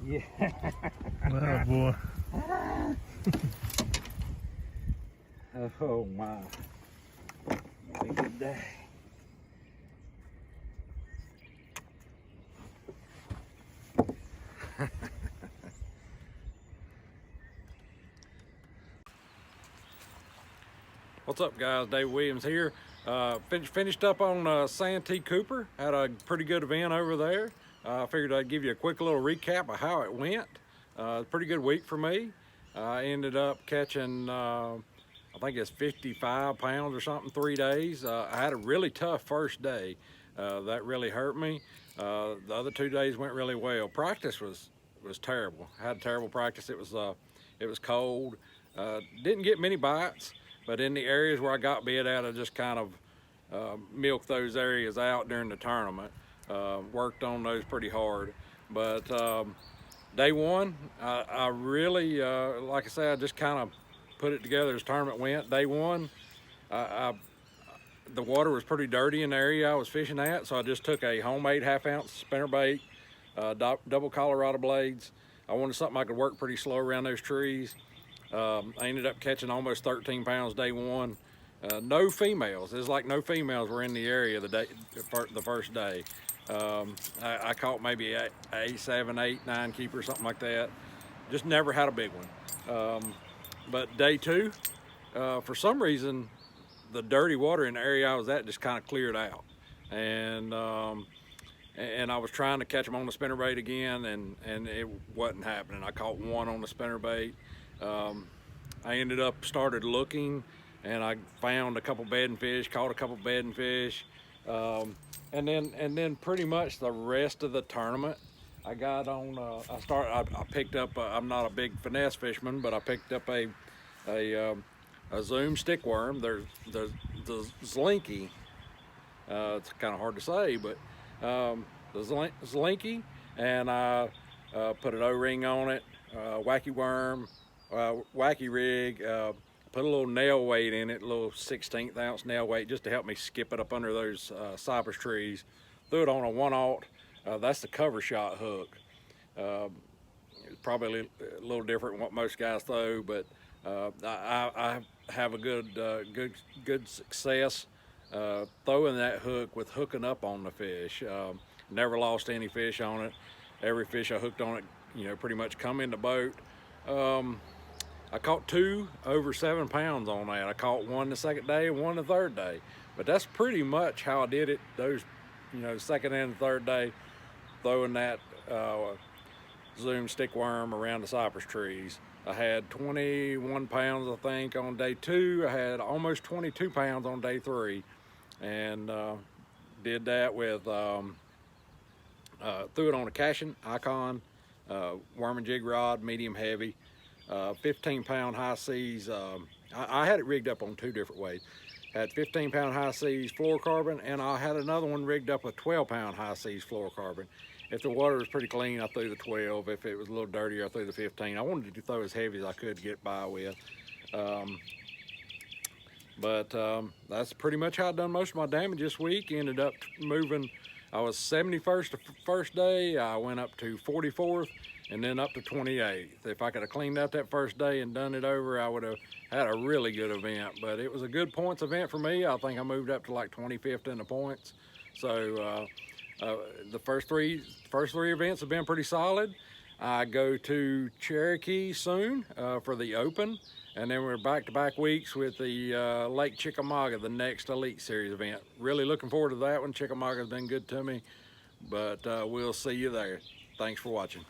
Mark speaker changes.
Speaker 1: Yeah.
Speaker 2: Oh boy.
Speaker 1: Oh my. What a good day. What's up, guys? Dave Williams here. Finished up on Santee Cooper. Had a pretty good event over there. I figured I'd give you a quick little recap of how it went. Pretty good week for me. I ended up catching, I think it's 55 pounds or something, 3 days. I had a really tough first day. That really hurt me. The other 2 days went really well. Practice was terrible. I had terrible practice. It was cold. Didn't get many bites. But in the areas where I got bit at, I just kind of milked those areas out during the tournament. Worked on those pretty hard. But day one, I really, like I said, I just kind of put it together as tournament went. Day one, the water was pretty dirty in the area I was fishing at, so I just took a homemade 1/2 ounce spinnerbait, double Colorado blades. I wanted something I could work pretty slow around those trees. I ended up catching almost 13 pounds day one. No females. It's like no females were in the area the first day. I caught maybe a 7, 8, 9 keeper, something like that. Just never had a big one. But day two, for some reason, the dirty water in the area I was at just kind of cleared out. And I was trying to catch them on the spinnerbait again, and it wasn't happening. I caught one on the spinnerbait. I ended up started looking, and I found a couple bedding fish, caught a couple bedding fish, and then pretty much the rest of the tournament, I got on. I picked up. I'm not a big finesse fisherman, but I picked up a Zoom stick worm. There's the Slinky. It's kind of hard to say, but the Slinky, and I put an O-ring on it, wacky worm. Wacky rig, put a little nail weight in it, a little 1/16 ounce nail weight, just to help me skip it up under those cypress trees. Threw it on a 1/0. That's the cover shot hook. It's probably a little different than what most guys throw, but I have a good success throwing that hook with hooking up on the fish. Never lost any fish on it. Every fish I hooked on it, pretty much come in the boat. I caught 2 over 7 pounds on that. I caught one the second day and one the third day. But that's pretty much how I did it those, second and third day, throwing that Zoom stick worm around the cypress trees. I had 21 pounds, I think, on day 2. I had almost 22 pounds on day 3. And did that with, threw it on a Cashin Icon, worm and jig rod, medium heavy. 15-pound high seas. I had it rigged up on 2 different ways. Had 15-pound high seas fluorocarbon, and I had another one rigged up with 12-pound high seas fluorocarbon. If the water was pretty clean, I threw the 12. If it was a little dirtier, I threw the 15. I wanted to throw as heavy as I could to get by with. But that's pretty much how I done most of my damage this week. Ended up moving. I was 71st the first day. I went up to 44th. And then up to 28th. If I could have cleaned out that first day and done it over, I would have had a really good event. But it was a good points event for me. I think I moved up to like 25th in the points. So the first three events have been pretty solid. I go to Cherokee soon for the Open, and then we're back-to-back weeks with the Lake Chickamauga, the next Elite Series event. Really looking forward to that one. Chickamauga's been good to me, but we'll see you there. Thanks for watching.